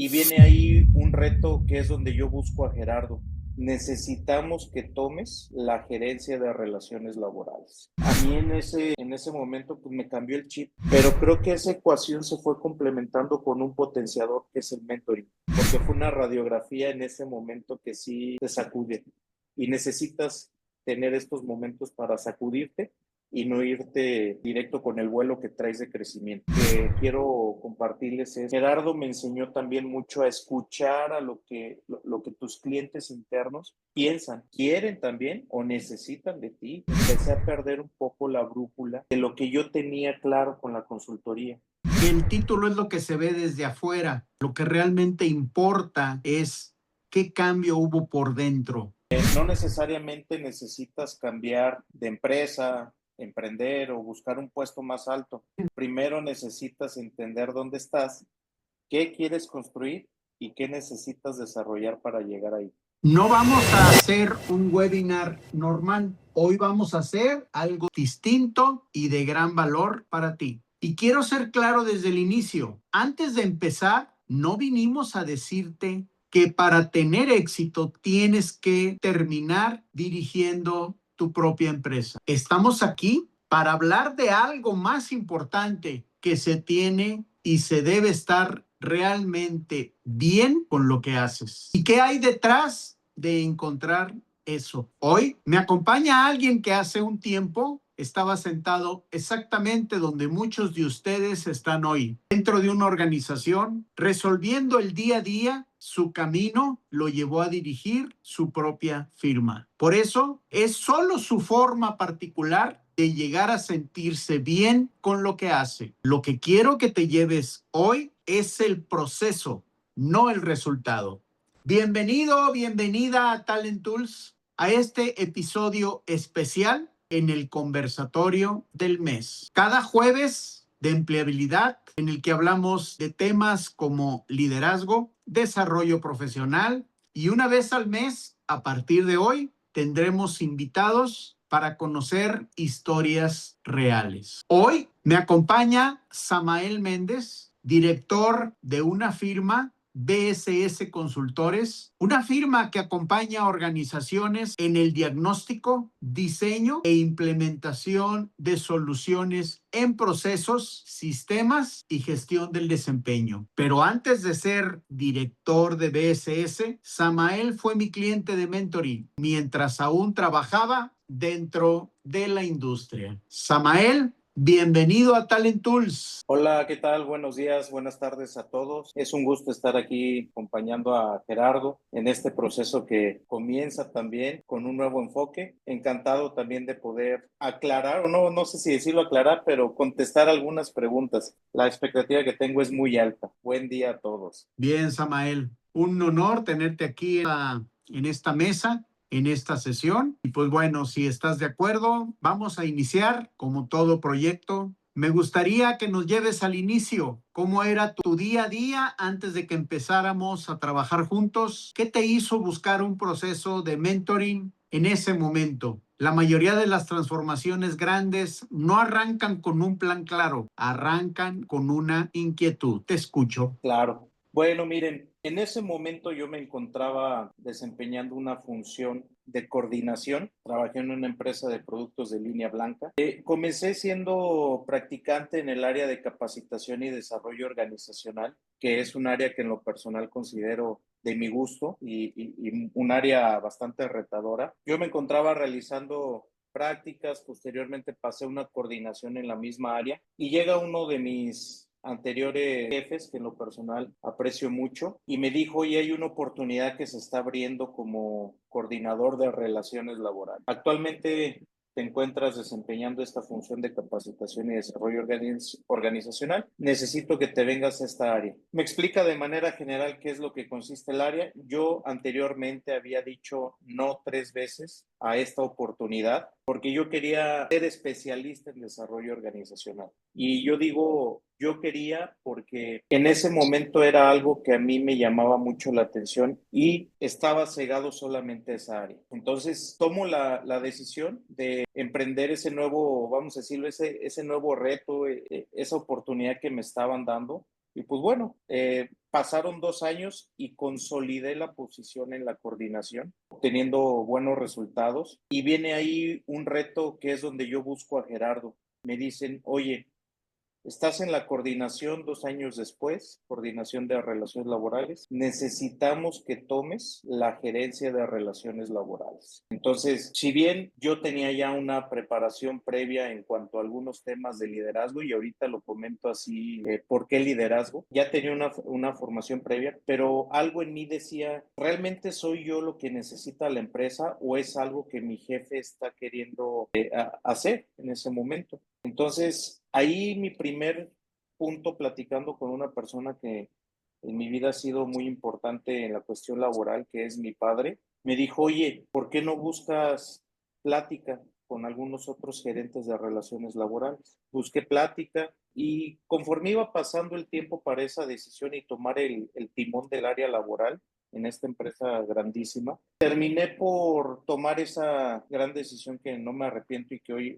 Y viene ahí un reto que es donde yo busco a Gerardo. Necesitamos que tomes la gerencia de relaciones laborales. A mí en ese momento pues me cambió el chip, pero creo que esa ecuación se fue complementando con un potenciador que es el mentoring, porque fue una radiografía en ese momento que sí te sacude y necesitas tener estos momentos para sacudirte y no irte directo con el vuelo que traes de crecimiento. Que quiero compartirles es, Gerardo me enseñó también mucho a escuchar a lo que tus clientes internos piensan, quieren también o necesitan de ti. Empecé a perder un poco la brújula de lo que yo tenía claro con la consultoría. El título es lo que se ve desde afuera. Lo que realmente importa es qué cambio hubo por dentro. No necesariamente necesitas cambiar de empresa, emprender o buscar un puesto más alto. Primero necesitas entender dónde estás, qué quieres construir y qué necesitas desarrollar para llegar ahí. No vamos a hacer un webinar normal. Hoy vamos a hacer algo distinto y de gran valor para ti. Y quiero ser claro desde el inicio. Antes de empezar, no vinimos a decirte que para tener éxito tienes que terminar dirigiendo tu propia empresa. Estamos aquí para hablar de algo más importante que se tiene y se debe estar realmente bien con lo que haces. ¿Y qué hay detrás de encontrar eso? Hoy me acompaña alguien que hace un tiempo estaba sentado exactamente donde muchos de ustedes están hoy, dentro de una organización, resolviendo el día a día. Su camino lo llevó a dirigir su propia firma. Por eso es solo su forma particular de llegar a sentirse bien con lo que hace. Lo que quiero que te lleves hoy es el proceso, no el resultado. Bienvenido, bienvenida a Talent Tools, a este episodio especial en el conversatorio del mes. Cada jueves de empleabilidad, en el que hablamos de temas como liderazgo, desarrollo profesional, y una vez al mes, a partir de hoy, tendremos invitados para conocer historias reales. Hoy me acompaña Samael Méndez, director de una firma, BSS Consultores, una firma que acompaña a organizaciones en el diagnóstico, diseño e implementación de soluciones en procesos, sistemas y gestión del desempeño. Pero antes de ser director de BSS, Samael fue mi cliente de mentoring mientras aún trabajaba dentro de la industria. Samael, bienvenido a Talent Tools. Hola, ¿qué tal? Buenos días, buenas tardes a todos. Es un gusto estar aquí acompañando a Gerardo en este proceso que comienza también con un nuevo enfoque. Encantado también de poder aclarar, o no sé si decirlo aclarar, pero contestar algunas preguntas. La expectativa que tengo es muy alta. Buen día a todos. Bien, Samael, un honor tenerte aquí en esta mesa, en esta sesión. Y pues bueno, si estás de acuerdo, vamos a iniciar como todo proyecto. Me gustaría que nos lleves al inicio. ¿Cómo era tu día a día antes de que empezáramos a trabajar juntos? ¿Qué te hizo buscar un proceso de mentoring en ese momento? La mayoría de las transformaciones grandes no arrancan con un plan claro, arrancan con una inquietud. Te escucho. Claro. Bueno, miren, en ese momento yo me encontraba desempeñando una función de coordinación. Trabajé en una empresa de productos de línea blanca. Comencé siendo practicante en el área de capacitación y desarrollo organizacional, que es un área que en lo personal considero de mi gusto y un área bastante retadora. Yo me encontraba realizando prácticas, posteriormente pasé una coordinación en la misma área y llega uno de mis anteriores jefes, que en lo personal aprecio mucho, y me dijo, oye, hay una oportunidad que se está abriendo como coordinador de relaciones laborales. Actualmente te encuentras desempeñando esta función de capacitación y desarrollo organizacional. Necesito que te vengas a esta área. Me explica de manera general qué es lo que consiste el área. Yo anteriormente había dicho no 3 veces a esta oportunidad porque yo quería ser especialista en desarrollo organizacional. Y yo digo, yo quería porque en ese momento era algo que a mí me llamaba mucho la atención y estaba cegado solamente a esa área. Entonces tomo la decisión de emprender ese nuevo, vamos a decirlo, ese nuevo reto, esa oportunidad que me estaban dando. Y pues bueno, Pasaron 2 años y consolidé la posición en la coordinación, obteniendo buenos resultados. Y viene ahí un reto que es donde yo busco a Gerardo. Me dicen, oye, estás en la coordinación 2 años después, coordinación de relaciones laborales. Necesitamos que tomes la gerencia de relaciones laborales. Entonces, si bien yo tenía ya una preparación previa en cuanto a algunos temas de liderazgo, y ahorita lo comento así, ¿por qué liderazgo? Ya tenía una formación previa, pero algo en mí decía, ¿realmente soy yo lo que necesita la empresa o es algo que mi jefe está queriendo hacer en ese momento? Entonces, ahí mi primer punto platicando con una persona que en mi vida ha sido muy importante en la cuestión laboral, que es mi padre, me dijo, oye, ¿por qué no buscas plática con algunos otros gerentes de relaciones laborales? Busqué plática y conforme iba pasando el tiempo para esa decisión y tomar el timón del área laboral en esta empresa grandísima, terminé por tomar esa gran decisión que no me arrepiento y que hoy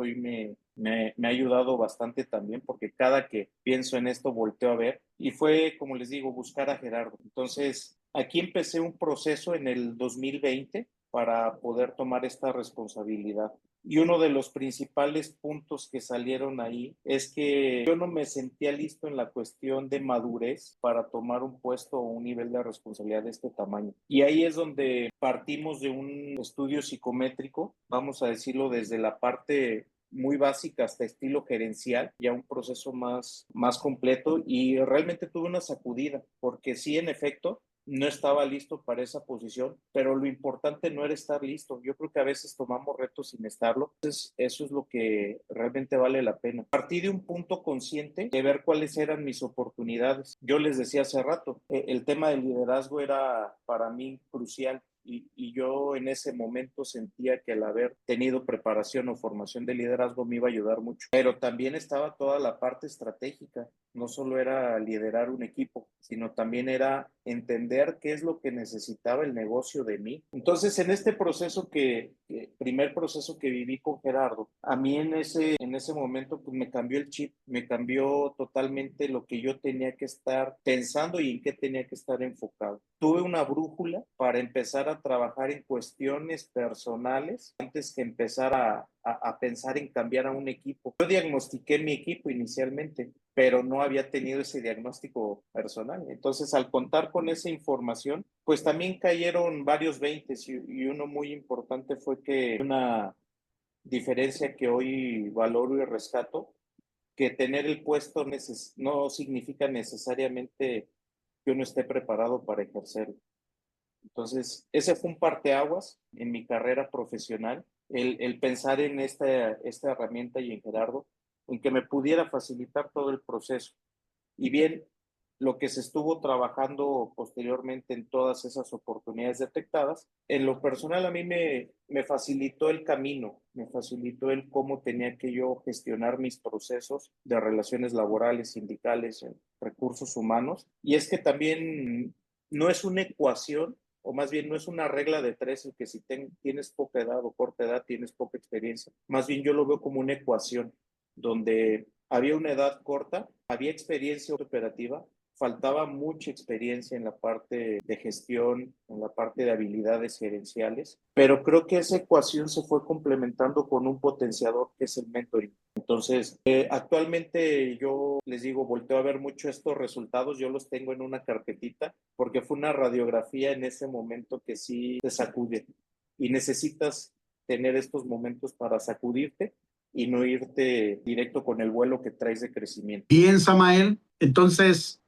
me ha ayudado bastante también, porque cada que pienso en esto volteo a ver y fue, como les digo, buscar a Gerardo. Entonces, aquí empecé un proceso en el 2020 para poder tomar esta responsabilidad. Y uno de los principales puntos que salieron ahí es que yo no me sentía listo en la cuestión de madurez para tomar un puesto o un nivel de responsabilidad de este tamaño. Y ahí es donde partimos de un estudio psicométrico, vamos a decirlo desde la parte muy básica hasta estilo gerencial, ya un proceso más completo y realmente tuve una sacudida, porque sí, en efecto, no estaba listo para esa posición, pero lo importante no era estar listo. Yo creo que a veces tomamos retos sin estarlo. Entonces, eso es lo que realmente vale la pena. Partí de un punto consciente de ver cuáles eran mis oportunidades. Yo les decía hace rato, el tema del liderazgo era para mí crucial. Y yo en ese momento sentía que al haber tenido preparación o formación de liderazgo me iba a ayudar mucho. Pero también estaba toda la parte estratégica. No solo era liderar un equipo, sino también era entender qué es lo que necesitaba el negocio de mí. Entonces, en este proceso primer proceso que viví con Gerardo, a mí en ese momento pues me cambió el chip, me cambió totalmente lo que yo tenía que estar pensando y en qué tenía que estar enfocado. Tuve una brújula para empezar a trabajar en cuestiones personales antes que empezar a pensar en cambiar a un equipo. Yo diagnostiqué mi equipo inicialmente, pero no había tenido ese diagnóstico personal. Entonces, al contar con esa información, pues también cayeron varios veintes y uno muy importante fue que una diferencia que hoy valoro y rescato, que tener el puesto no significa necesariamente que uno esté preparado para ejercerlo. Entonces, ese fue un parteaguas en mi carrera profesional, el pensar en esta herramienta y en Gerardo, en que me pudiera facilitar todo el proceso. Y bien, lo que se estuvo trabajando posteriormente en todas esas oportunidades detectadas, en lo personal a mí me facilitó el camino, me facilitó el cómo tenía que yo gestionar mis procesos de relaciones laborales, sindicales, en recursos humanos. Y es que también no es una ecuación, o más bien no es una regla de tres, el que si tienes poca edad o corta edad tienes poca experiencia. Más bien yo lo veo como una ecuación donde había una edad corta, había experiencia operativa, faltaba mucha experiencia en la parte de gestión, en la parte de habilidades gerenciales, pero creo que esa ecuación se fue complementando con un potenciador que es el mentoring. Entonces, actualmente yo les digo, volteo a ver mucho estos resultados, yo los tengo en una carpetita porque fue una radiografía en ese momento que sí te sacude y necesitas tener estos momentos para sacudirte y no irte directo con el vuelo que traes de crecimiento. Bien, Samael. Entonces,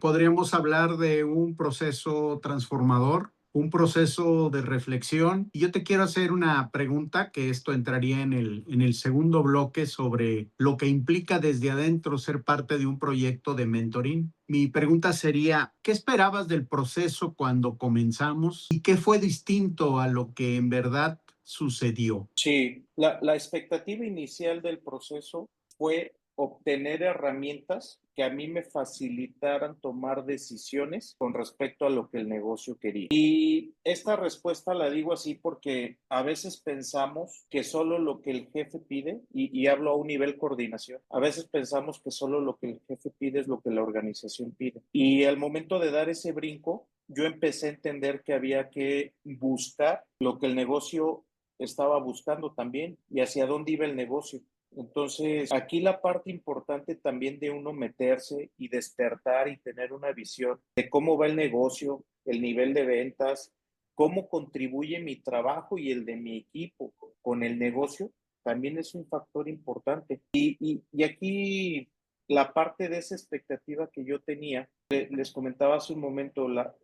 podríamos hablar de un proceso transformador, un proceso de reflexión. Y yo te quiero hacer una pregunta, que esto entraría en el segundo bloque sobre lo que implica desde adentro ser parte de un proyecto de mentoring. Mi pregunta sería, ¿qué esperabas del proceso cuando comenzamos y qué fue distinto a lo que en verdad sucedió? Sí, la expectativa inicial del proceso fue obtener herramientas que a mí me facilitaran tomar decisiones con respecto a lo que el negocio quería. Y esta respuesta la digo así porque a veces pensamos que solo lo que el jefe pide, y hablo a un nivel coordinación, a veces pensamos que solo lo que el jefe pide es lo que la organización pide. Y al momento de dar ese brinco, yo empecé a entender que había que buscar lo que el negocio estaba buscando también y hacia dónde iba el negocio. Entonces, aquí la parte importante también de uno meterse y despertar y tener una visión de cómo va el negocio, el nivel de ventas, cómo contribuye mi trabajo y el de mi equipo con el negocio, también es un factor importante. Y aquí la parte de esa expectativa que yo tenía, les comentaba hace un momento, la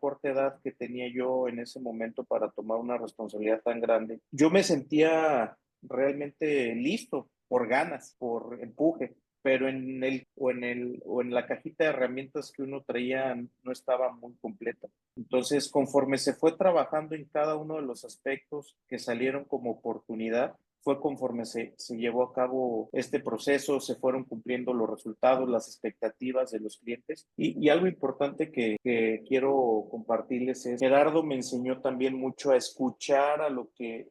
corta edad que tenía yo en ese momento para tomar una responsabilidad tan grande, yo me sentía realmente listo, por ganas, por empuje, pero en la cajita de herramientas que uno traía no estaba muy completa. Entonces, conforme se fue trabajando en cada uno de los aspectos que salieron como oportunidad, fue conforme se llevó a cabo este proceso, se fueron cumpliendo los resultados, las expectativas de los clientes. Y algo importante que quiero compartirles es, Gerardo me enseñó también mucho a escuchar a lo que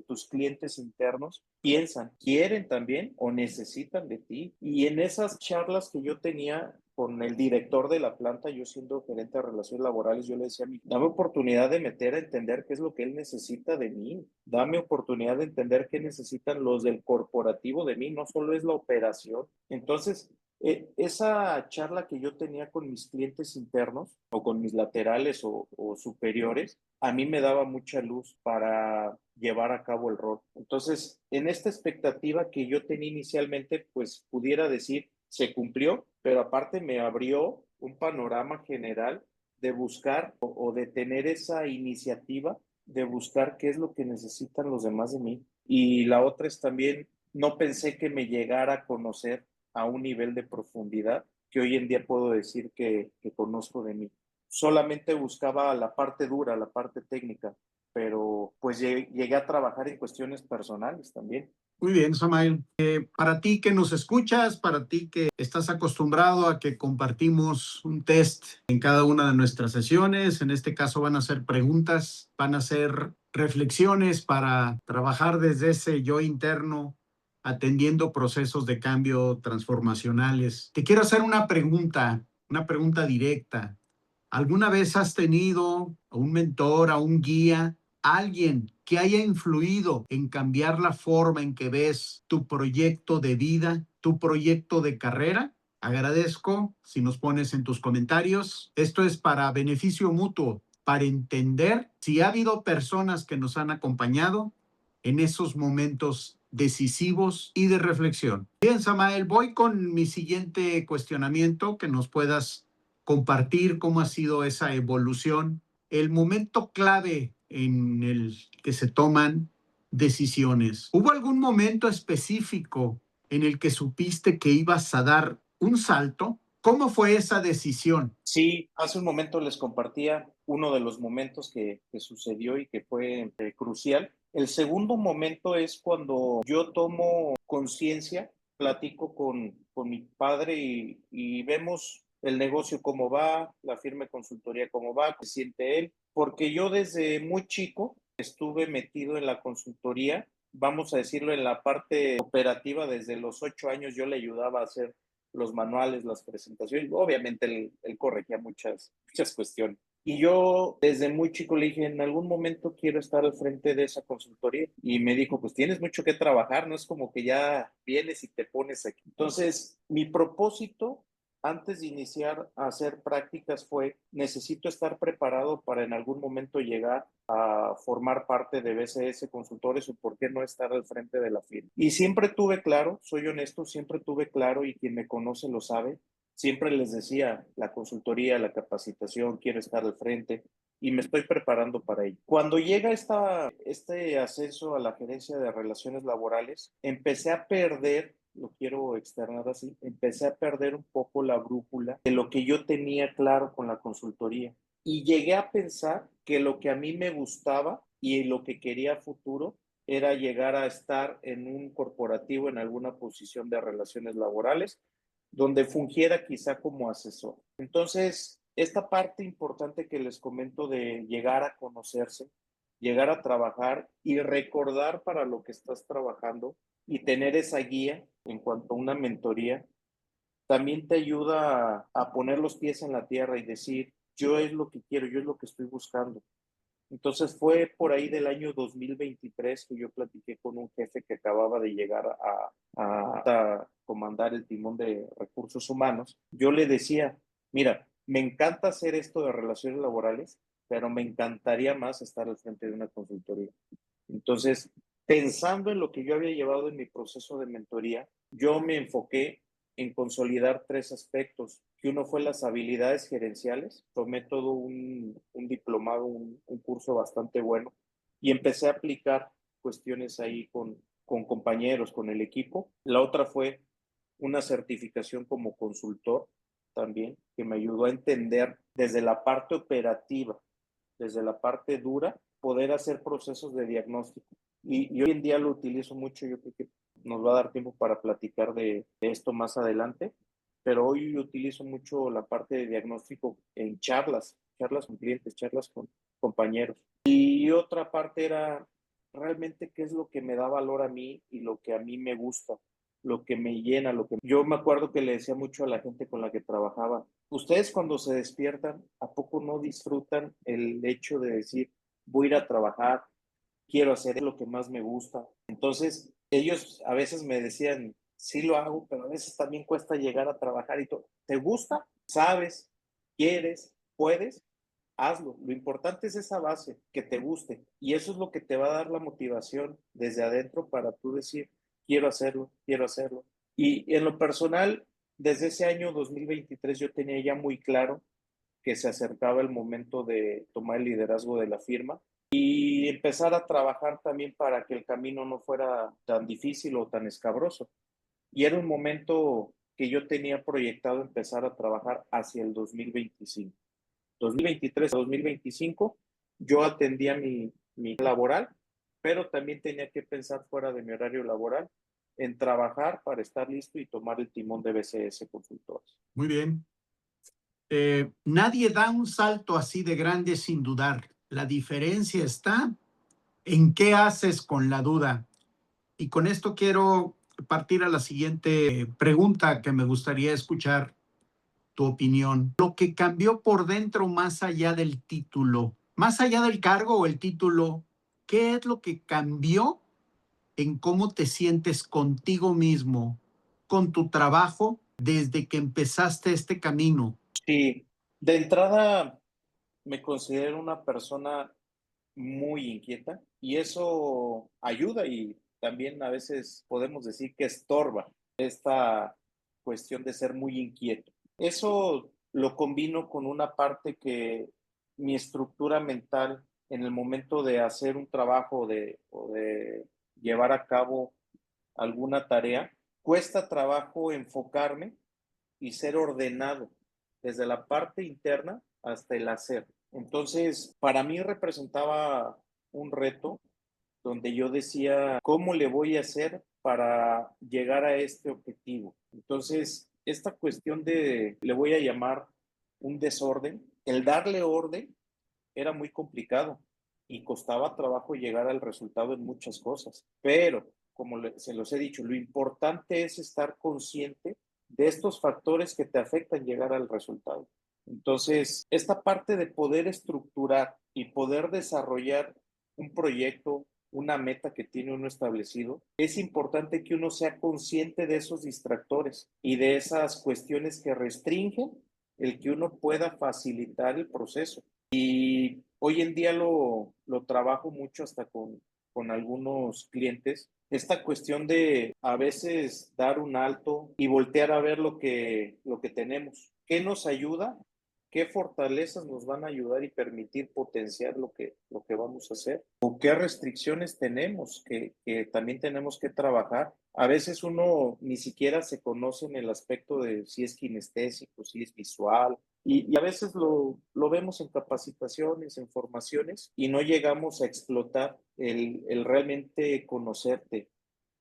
tus clientes internos piensan, quieren también o necesitan de ti. Y en esas charlas que yo tenía con el director de la planta, yo siendo gerente de relaciones laborales, yo le decía a mí, dame oportunidad de meter a entender qué es lo que él necesita de mí, dame oportunidad de entender qué necesitan los del corporativo de mí, no solo es la operación. Entonces, esa charla que yo tenía con mis clientes internos o con mis laterales o superiores, a mí me daba mucha luz para llevar a cabo el rol. Entonces, en esta expectativa que yo tenía inicialmente, pues pudiera decir, se cumplió, pero aparte me abrió un panorama general de buscar o de tener esa iniciativa de buscar qué es lo que necesitan los demás de mí. Y la otra es también, no pensé que me llegara a conocer a un nivel de profundidad que hoy en día puedo decir que conozco de mí. Solamente buscaba la parte dura, la parte técnica, pero pues llegué a trabajar en cuestiones personales también. Muy bien, Samael. Para ti que nos escuchas, para ti que estás acostumbrado a que compartimos un test en cada una de nuestras sesiones, en este caso van a ser preguntas, van a ser reflexiones para trabajar desde ese yo interno, atendiendo procesos de cambio transformacionales. Te quiero hacer una pregunta directa. ¿Alguna vez has tenido a un mentor, a un guía, alguien que haya influido en cambiar la forma en que ves tu proyecto de vida, tu proyecto de carrera? Agradezco si nos pones en tus comentarios. Esto es para beneficio mutuo, para entender si ha habido personas que nos han acompañado en esos momentos decisivos y de reflexión. Bien, Samael, voy con mi siguiente cuestionamiento, que nos puedas compartir cómo ha sido esa evolución, el momento clave en el que se toman decisiones. ¿Hubo algún momento específico en el que supiste que ibas a dar un salto? ¿Cómo fue esa decisión? Sí, hace un momento les compartía uno de los momentos que sucedió y que fue crucial. El segundo momento es cuando yo tomo conciencia, platico con mi padre y vemos el negocio cómo va, la firma de consultoría cómo va, qué siente él, porque yo desde muy chico estuve metido en la consultoría, vamos a decirlo, en la parte operativa. Desde los 8 años yo le ayudaba a hacer los manuales, las presentaciones. Obviamente él corregía muchas cuestiones. Y yo desde muy chico le dije, en algún momento quiero estar al frente de esa consultoría. Y me dijo, pues tienes mucho que trabajar, no es como que ya vienes y te pones aquí. Entonces, mi propósito antes de iniciar a hacer prácticas fue, necesito estar preparado para en algún momento llegar a formar parte de BCS Consultores o por qué no estar al frente de la firma. Y siempre tuve claro, soy honesto, siempre tuve claro y quien me conoce lo sabe, siempre les decía la consultoría, la capacitación, quiero estar al frente y me estoy preparando para ello. Cuando llega este ascenso a la gerencia de relaciones laborales, empecé a perder, lo quiero externar así, empecé a perder un poco la brújula de lo que yo tenía claro con la consultoría. Y llegué a pensar que lo que a mí me gustaba y lo que quería a futuro era llegar a estar en un corporativo en alguna posición de relaciones laborales, donde fungiera quizá como asesor. Entonces, esta parte importante que les comento de llegar a conocerse, llegar a trabajar y recordar para lo que estás trabajando y tener esa guía en cuanto a una mentoría, también te ayuda a poner los pies en la tierra y decir, yo es lo que quiero, yo es lo que estoy buscando. Entonces fue por ahí del año 2023 que yo platiqué con un jefe que acababa de llegar a comandar el timón de recursos humanos. Yo le decía, mira, me encanta hacer esto de relaciones laborales, pero me encantaría más estar al frente de una consultoría. Entonces, pensando en lo que yo había llevado en mi proceso de mentoría, yo me enfoqué en consolidar tres aspectos, que uno fue las habilidades gerenciales, tomé todo un diplomado, un curso bastante bueno, y empecé a aplicar cuestiones ahí con compañeros, con el equipo. La otra fue una certificación como consultor también, que me ayudó a entender desde la parte operativa, desde la parte dura, poder hacer procesos de diagnóstico. Y hoy en día lo utilizo mucho, yo creo que nos va a dar tiempo para platicar de esto más adelante, pero hoy utilizo mucho la parte de diagnóstico en charlas con clientes, charlas con compañeros. Y otra parte era realmente qué es lo que me da valor a mí y lo que a mí me gusta, lo que me llena, lo que yo me acuerdo que le decía mucho a la gente con la que trabajaba. Ustedes cuando se despiertan, ¿a poco no disfrutan el hecho de decir, voy a ir a trabajar, quiero hacer lo que más me gusta? Entonces, ellos a veces me decían, sí lo hago, pero a veces también cuesta llegar a trabajar y todo. ¿Te gusta? ¿Sabes? ¿Quieres? ¿Puedes? Hazlo. Lo importante es esa base, que te guste. Y eso es lo que te va a dar la motivación desde adentro para tú decir, quiero hacerlo, quiero hacerlo. Y en lo personal, desde ese año 2023 yo tenía ya muy claro que se acercaba el momento de tomar el liderazgo de la firma y empezar a trabajar también para que el camino no fuera tan difícil o tan escabroso. Y era un momento que yo tenía proyectado empezar a trabajar hacia el 2025. 2023 a 2025 yo atendía mi laboral, pero también tenía que pensar fuera de mi horario laboral en trabajar para estar listo y tomar el timón de BCS Consultores. Muy bien. Nadie da un salto así de grande sin dudar. La diferencia está en qué haces con la duda. Y con esto quiero partir a la siguiente pregunta que me gustaría escuchar tu opinión. Lo que cambió por dentro más allá del título, más allá del cargo o el título, ¿qué es lo que cambió en cómo te sientes contigo mismo, con tu trabajo, desde que empezaste este camino? Sí, de entrada me considero una persona muy inquieta y eso ayuda y también a veces podemos decir que estorba esta cuestión de ser muy inquieto. Eso lo combino con una parte que mi estructura mental en el momento de hacer un trabajo o de llevar a cabo alguna tarea, cuesta trabajo enfocarme y ser ordenado desde la parte interna hasta el hacer. Entonces, para mí representaba un reto donde yo decía, ¿cómo le voy a hacer para llegar a este objetivo? Entonces, esta cuestión de, le voy a llamar un desorden, el darle orden era muy complicado y costaba trabajo llegar al resultado en muchas cosas. Pero, como se los he dicho, lo importante es estar consciente de estos factores que te afectan llegar al resultado. Entonces, esta parte de poder estructurar y poder desarrollar un proyecto, una meta que tiene uno establecido, es importante que uno sea consciente de esos distractores y de esas cuestiones que restringen el que uno pueda facilitar el proceso. Y hoy en día lo trabajo mucho hasta con algunos clientes. Esta cuestión de a veces dar un alto y voltear a ver lo que tenemos. ¿Qué nos ayuda? ¿Qué fortalezas nos van a ayudar y permitir potenciar lo que vamos a hacer? ¿O qué restricciones tenemos que también tenemos que trabajar? A veces uno ni siquiera se conoce en el aspecto de si es kinestésico, si es visual, Y a veces lo vemos en capacitaciones, en formaciones, y no llegamos a explotar el realmente conocerte.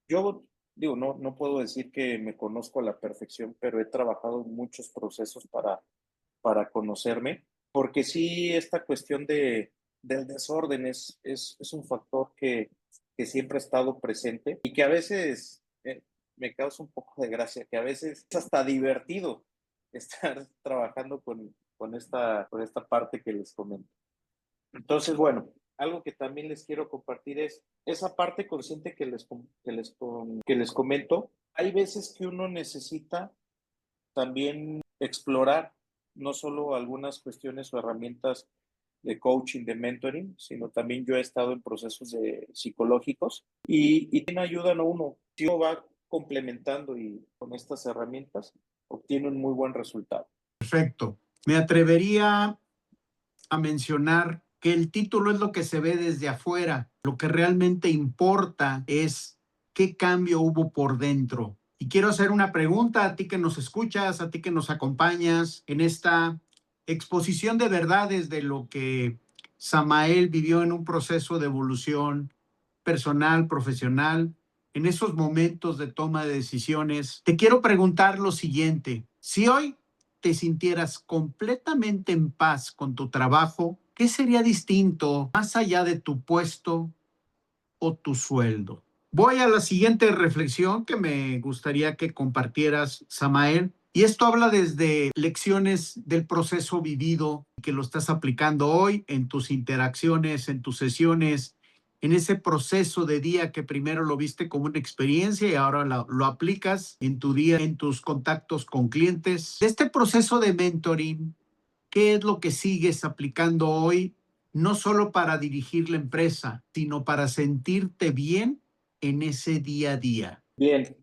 Yo digo, no puedo decir que me conozco a la perfección, pero he trabajado en muchos procesos para conocerme, porque sí, esta cuestión del desorden es un factor que siempre ha estado presente y que a veces me causa un poco de gracia, que a veces es hasta divertido estar trabajando con esta parte que les comento. Entonces, bueno, algo que también les quiero compartir es esa parte consciente que les comento. Hay veces que uno necesita también explorar no solo algunas cuestiones o herramientas de coaching, de mentoring, sino también yo he estado en procesos psicológicos y también ayudan a uno. Si uno va complementando y con estas herramientas, obtiene un muy buen resultado. Perfecto. Me atrevería a mencionar que el título es lo que se ve desde afuera. Lo que realmente importa es qué cambio hubo por dentro. Y quiero hacer una pregunta a ti que nos escuchas, a ti que nos acompañas en esta exposición de verdades de lo que Samael vivió en un proceso de evolución personal, profesional, en esos momentos de toma de decisiones. Te quiero preguntar lo siguiente. Si hoy te sintieras completamente en paz con tu trabajo, ¿qué sería distinto más allá de tu puesto o tu sueldo? Voy a la siguiente reflexión que me gustaría que compartieras, Samael. Y esto habla desde lecciones del proceso vivido que lo estás aplicando hoy en tus interacciones, en tus sesiones, en ese proceso de día que primero lo viste como una experiencia y ahora lo aplicas en tu día, en tus contactos con clientes. De este proceso de mentoring, ¿qué es lo que sigues aplicando hoy, no solo para dirigir la empresa, sino para sentirte bien en ese día a día? Bien,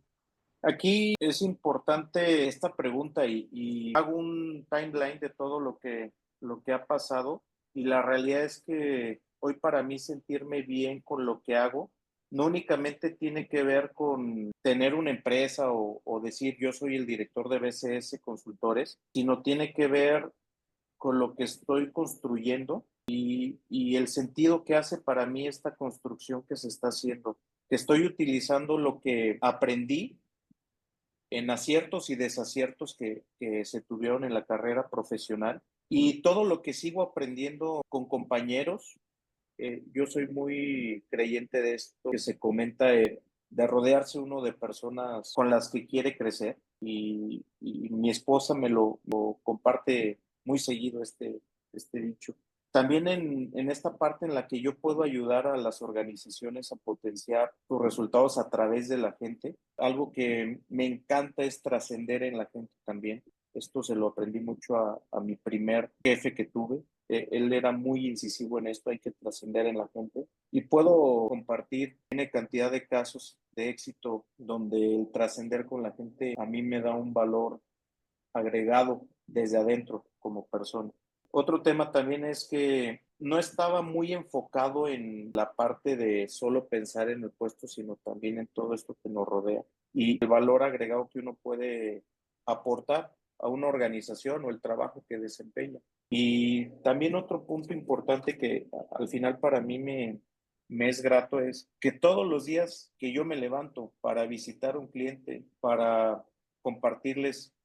aquí es importante esta pregunta y hago un timeline de todo lo que ha pasado y la realidad es que hoy para mí sentirme bien con lo que hago no únicamente tiene que ver con tener una empresa o decir yo soy el director de BCS Consultores, sino tiene que ver con lo que estoy construyendo y el sentido que hace para mí esta construcción que se está haciendo, que estoy utilizando lo que aprendí en aciertos y desaciertos que se tuvieron en la carrera profesional y todo lo que sigo aprendiendo con compañeros. Yo soy muy creyente de esto que se comenta, de rodearse uno de personas con las que quiere crecer y mi esposa me lo comparte muy seguido este dicho. También en esta parte en la que yo puedo ayudar a las organizaciones a potenciar sus resultados a través de la gente, algo que me encanta es trascender en la gente también. Esto se lo aprendí mucho a mi primer jefe que tuve. Él era muy incisivo en esto, hay que trascender en la gente. Y puedo compartir, tiene cantidad de casos de éxito donde el trascender con la gente a mí me da un valor agregado desde adentro como persona. Otro tema también es que no estaba muy enfocado en la parte de solo pensar en el puesto, sino también en todo esto que nos rodea y el valor agregado que uno puede aportar a una organización o el trabajo que desempeña. Y también otro punto importante que al final para mí me es grato es que todos los días que yo me levanto para visitar a un cliente, para compartirles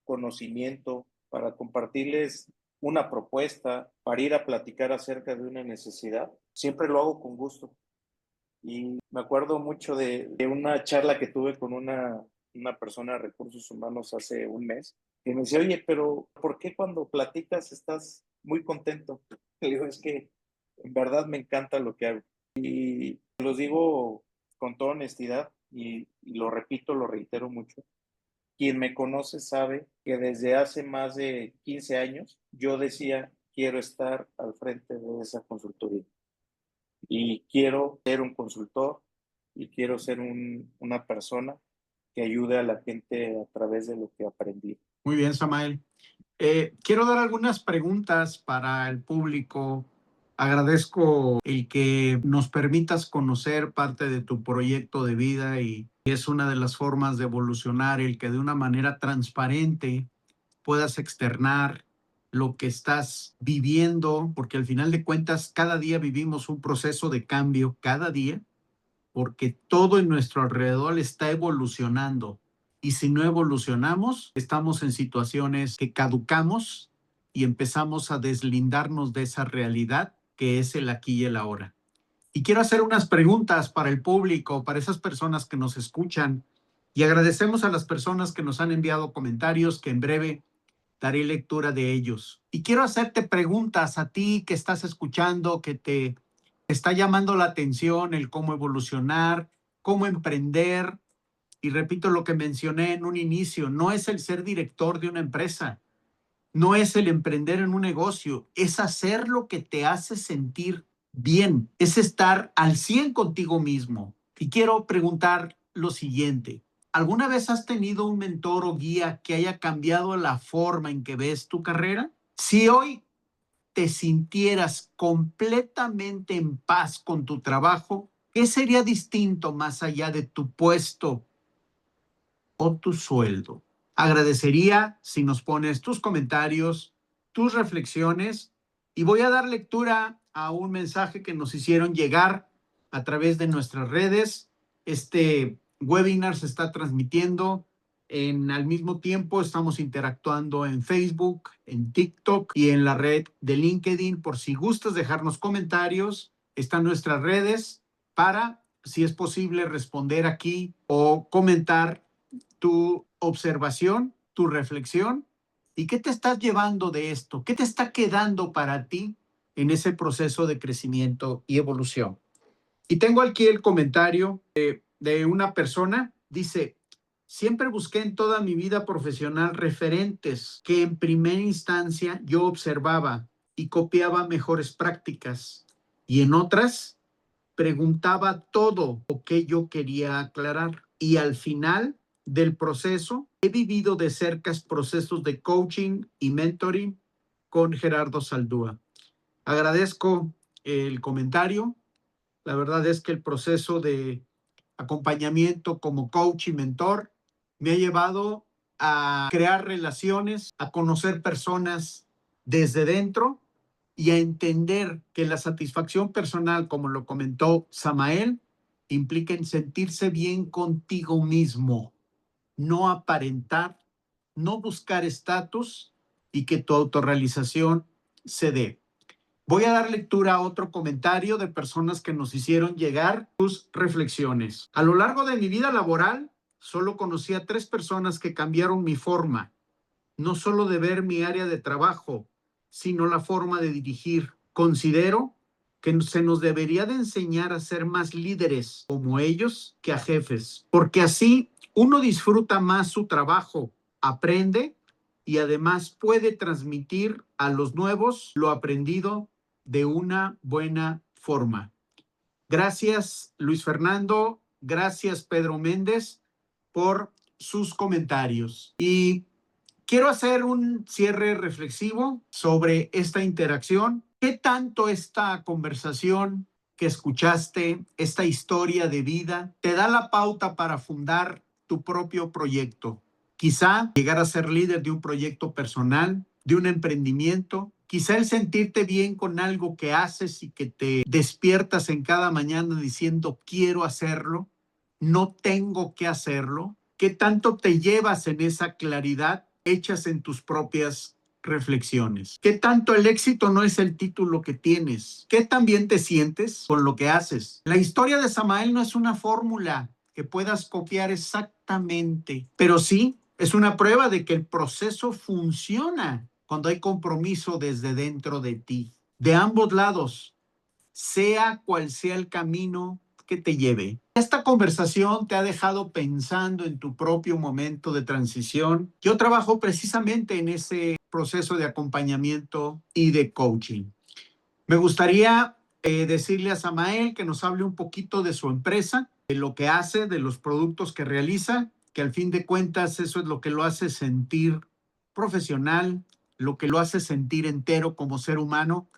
conocimiento, para compartirles una propuesta, para ir a platicar acerca de una necesidad, siempre lo hago con gusto. Y me acuerdo mucho de una charla que tuve con una persona de recursos humanos hace un mes, que me decía, oye, pero ¿por qué cuando platicas estás muy contento? Le digo, es que en verdad me encanta lo que hago. Y los digo con toda honestidad y lo repito, lo reitero mucho. Quien me conoce sabe que desde hace más de 15 años yo decía, quiero estar al frente de esa consultoría y quiero ser un consultor y quiero ser una persona que ayude a la gente a través de lo que aprendí. Muy bien, Samael. Quiero dar algunas preguntas para el público. Agradezco el que nos permitas conocer parte de tu proyecto de vida y es una de las formas de evolucionar, el que de una manera transparente puedas externar lo que estás viviendo, porque al final de cuentas cada día vivimos un proceso de cambio, cada día, porque todo en nuestro alrededor está evolucionando. Y si no evolucionamos, estamos en situaciones que caducamos y empezamos a deslindarnos de esa realidad que es el aquí y el ahora. Y quiero hacer unas preguntas para el público, para esas personas que nos escuchan. Y agradecemos a las personas que nos han enviado comentarios, que en breve daré lectura de ellos. Y quiero hacerte preguntas a ti que estás escuchando, que te está llamando la atención el cómo evolucionar, cómo emprender. Y repito lo que mencioné en un inicio, no es el ser director de una empresa, no es el emprender en un negocio, es hacer lo que te hace sentir bien, es estar al 100 contigo mismo. Y quiero preguntar lo siguiente, ¿alguna vez has tenido un mentor o guía que haya cambiado la forma en que ves tu carrera? Si hoy te sintieras completamente en paz con tu trabajo, ¿qué sería distinto más allá de tu puesto o tu sueldo? Agradecería si nos pones tus comentarios, tus reflexiones, y voy a dar lectura a un mensaje que nos hicieron llegar a través de nuestras redes. Este webinar se está transmitiendo al mismo tiempo, estamos interactuando en Facebook, en TikTok y en la red de LinkedIn. Por si gustas dejarnos comentarios, están nuestras redes para, si es posible, responder aquí o comentar tu observación, tu reflexión y qué te estás llevando de esto, qué te está quedando para ti en ese proceso de crecimiento y evolución. Y tengo aquí el comentario de una persona, dice, siempre busqué en toda mi vida profesional referentes que en primera instancia yo observaba y copiaba mejores prácticas y en otras preguntaba todo lo que yo quería aclarar. Y al final del proceso, he vivido de cerca procesos de coaching y mentoring con Gerardo Saldúa. Agradezco el comentario. La verdad es que el proceso de acompañamiento como coach y mentor me ha llevado a crear relaciones, a conocer personas desde dentro y a entender que la satisfacción personal, como lo comentó Samael, implica en sentirse bien contigo mismo, no aparentar, no buscar estatus y que tu autorrealización se dé. Voy a dar lectura a otro comentario de personas que nos hicieron llegar sus reflexiones. A lo largo de mi vida laboral, solo conocí a 3 personas que cambiaron mi forma, no solo de ver mi área de trabajo, sino la forma de dirigir. Considero que se nos debería de enseñar a ser más líderes como ellos que a jefes, porque así uno disfruta más su trabajo, aprende y además puede transmitir a los nuevos lo aprendido de una buena forma. Gracias, Luis Fernando. Gracias, Pedro Méndez, por sus comentarios. Y quiero hacer un cierre reflexivo sobre esta interacción. ¿Qué tanto esta conversación que escuchaste, esta historia de vida, te da la pauta para fundar tu propio proyecto? Quizá llegar a ser líder de un proyecto personal, de un emprendimiento, quizá el sentirte bien con algo que haces y que te despiertas en cada mañana diciendo quiero hacerlo, no tengo que hacerlo. ¿Qué tanto te llevas en esa claridad hechas en tus propias reflexiones? ¿Qué tanto el éxito no es el título que tienes? ¿Qué tan bien te sientes con lo que haces? La historia de Samael no es una fórmula que puedas copiar exactamente, pero sí es una prueba de que el proceso funciona cuando hay compromiso desde dentro de ti, de ambos lados, sea cual sea el camino que te lleve. Esta conversación te ha dejado pensando en tu propio momento de transición. Yo trabajo precisamente en ese proceso de acompañamiento y de coaching. Me gustaría decirle a Samael que nos hable un poquito de su empresa, de lo que hace, de los productos que realiza, que al fin de cuentas eso es lo que lo hace sentir profesional, lo que lo hace sentir entero como ser humano,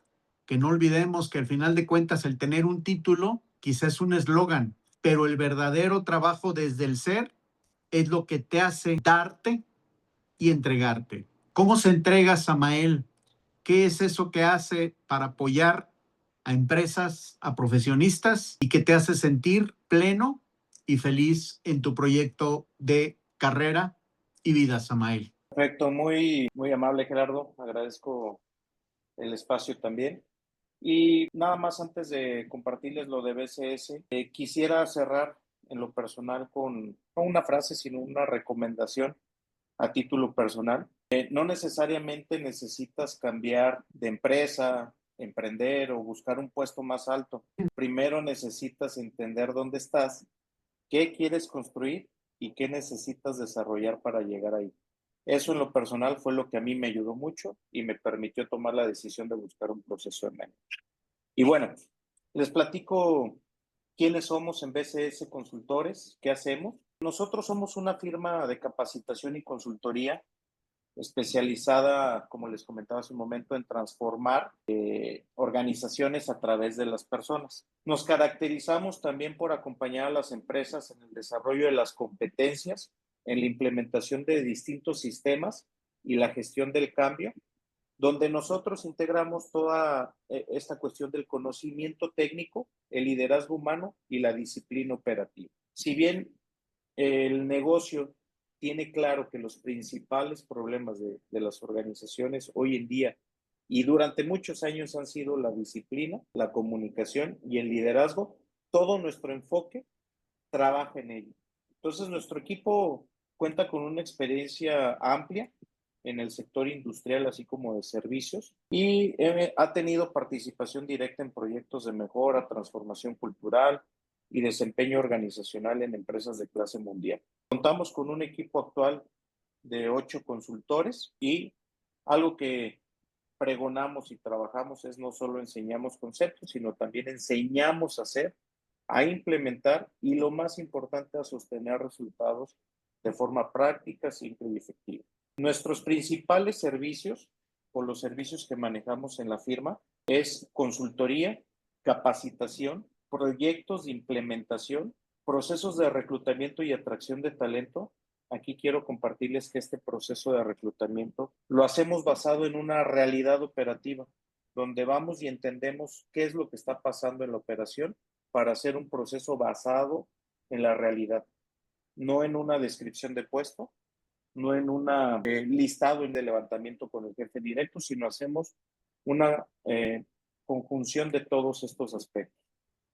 que no olvidemos que al final de cuentas el tener un título quizás es un eslogan, pero el verdadero trabajo desde el ser es lo que te hace darte y entregarte. ¿Cómo se entrega Samael ¿Qué es eso que hace para apoyar a empresas, a profesionistas y que te hace sentir pleno y feliz en tu proyecto de carrera y vida, Samael? Perfecto, muy amable, Gerardo. Agradezco el espacio también. Y nada más antes de compartirles lo de BCS, quisiera cerrar en lo personal con no una frase, sino una recomendación a título personal. No necesariamente necesitas cambiar de empresa, emprender o buscar un puesto más alto. Primero necesitas entender dónde estás, qué quieres construir y qué necesitas desarrollar para llegar ahí. Eso en lo personal fue lo que a mí me ayudó mucho y me permitió tomar la decisión de buscar un proceso en mente. Y bueno, les platico quiénes somos en BCS Consultores, qué hacemos. Nosotros somos una firma de capacitación y consultoría especializada, como les comentaba hace un momento, en transformar organizaciones a través de las personas. Nos caracterizamos también por acompañar a las empresas en el desarrollo de las competencias, en la implementación de distintos sistemas y la gestión del cambio, donde nosotros integramos toda esta cuestión del conocimiento técnico, el liderazgo humano y la disciplina operativa. Si bien el negocio tiene claro que los principales problemas de las organizaciones hoy en día y durante muchos años han sido la disciplina, la comunicación y el liderazgo, todo nuestro enfoque trabaja en ello. Entonces, nuestro equipo cuenta con una experiencia amplia en el sector industrial, así como de servicios, y ha tenido participación directa en proyectos de mejora, transformación cultural y desempeño organizacional en empresas de clase mundial. Contamos con un equipo actual de 8 consultores y algo que pregonamos y trabajamos es no solo enseñamos conceptos, sino también enseñamos a hacer, a implementar y lo más importante, a sostener resultados de forma práctica, simple y efectiva. Nuestros principales servicios o los servicios que manejamos en la firma es consultoría, capacitación, proyectos de implementación, procesos de reclutamiento y atracción de talento. Aquí quiero compartirles que este proceso de reclutamiento lo hacemos basado en una realidad operativa, donde vamos y entendemos qué es lo que está pasando en la operación para hacer un proceso basado en la realidad, no en una descripción de puesto, no en un listado de levantamiento con el jefe directo, sino hacemos una conjunción de todos estos aspectos.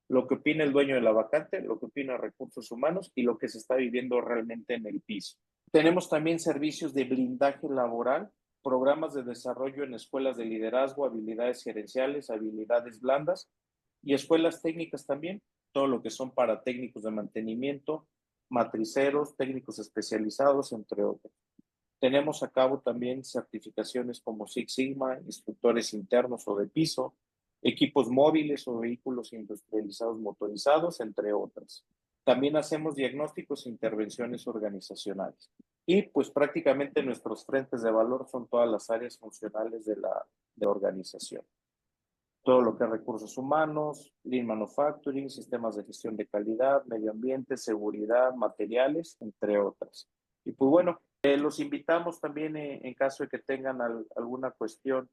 Lo que opina el dueño de la vacante, lo que opina recursos humanos y lo que se está viviendo realmente en el piso. Tenemos también servicios de blindaje laboral, programas de desarrollo en escuelas de liderazgo, habilidades gerenciales, habilidades blandas y escuelas técnicas también, todo lo que son para técnicos de mantenimiento, matriceros, técnicos especializados, entre otros. Tenemos a cabo también certificaciones como Six Sigma, instructores internos o de piso, equipos móviles o vehículos industrializados motorizados, entre otras. También hacemos diagnósticos e intervenciones organizacionales. Y pues prácticamente nuestros frentes de valor son todas las áreas funcionales de la organización. Todo lo que es recursos humanos, lean manufacturing, sistemas de gestión de calidad, medio ambiente, seguridad, materiales, entre otras. Y pues bueno, los invitamos también en caso de que tengan alguna cuestión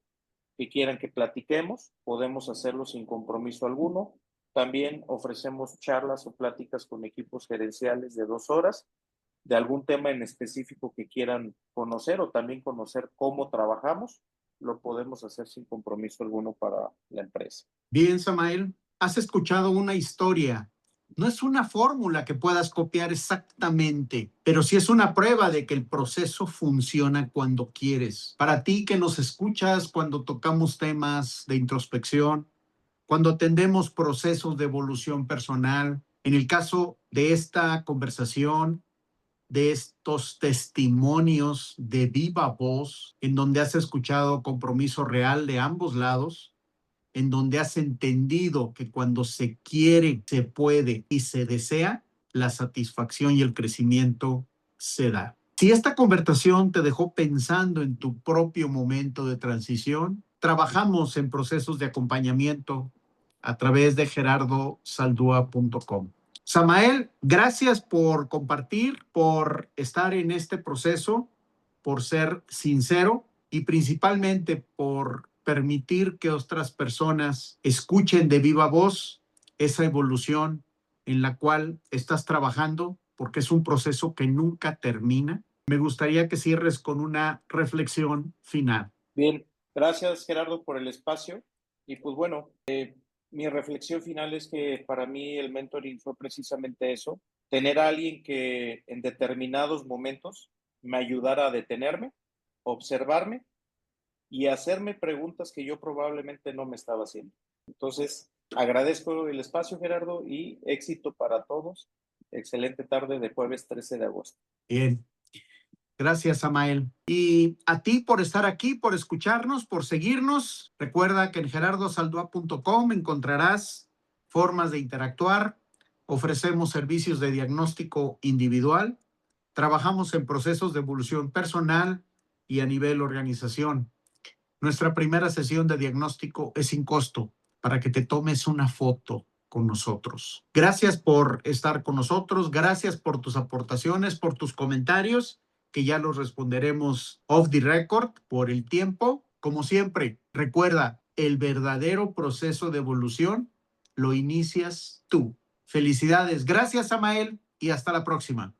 que quieran que platiquemos, podemos hacerlo sin compromiso alguno. También ofrecemos charlas o pláticas con equipos gerenciales de 2 horas de algún tema en específico que quieran conocer o también conocer cómo trabajamos, lo podemos hacer sin compromiso alguno para la empresa. Bien, Samael, has escuchado una historia. No es una fórmula que puedas copiar exactamente, pero sí es una prueba de que el proceso funciona cuando quieres. Para ti que nos escuchas cuando tocamos temas de introspección, cuando atendemos procesos de evolución personal, en el caso de esta conversación, de estos testimonios de viva voz, en donde has escuchado compromiso real de ambos lados, en donde has entendido que cuando se quiere, se puede y se desea, la satisfacción y el crecimiento se da. Si esta conversación te dejó pensando en tu propio momento de transición, trabajamos en procesos de acompañamiento a través de gerardosaldúa.com. Samael, gracias por compartir, por estar en este proceso, por ser sincero y principalmente por permitir que otras personas escuchen de viva voz esa evolución en la cual estás trabajando, porque es un proceso que nunca termina. Me gustaría que cierres con una reflexión final. Bien, gracias Gerardo por el espacio. Y pues bueno, mi reflexión final es que para mí el mentoring fue precisamente eso, tener a alguien que en determinados momentos me ayudara a detenerme, observarme y hacerme preguntas que yo probablemente no me estaba haciendo. Entonces, agradezco el espacio, Gerardo, y éxito para todos. Excelente tarde de jueves 13 de agosto. Bien. Gracias, Samael. Y a ti por estar aquí, por escucharnos, por seguirnos. Recuerda que en gerardosaldua.com encontrarás formas de interactuar. Ofrecemos servicios de diagnóstico individual. Trabajamos en procesos de evolución personal y a nivel organización. Nuestra primera sesión de diagnóstico es sin costo para que te tomes una foto con nosotros. Gracias por estar con nosotros. Gracias por tus aportaciones, por tus comentarios, que ya los responderemos off the record por el tiempo. Como siempre, recuerda, el verdadero proceso de evolución lo inicias tú. Felicidades. Gracias, Samael, y hasta la próxima.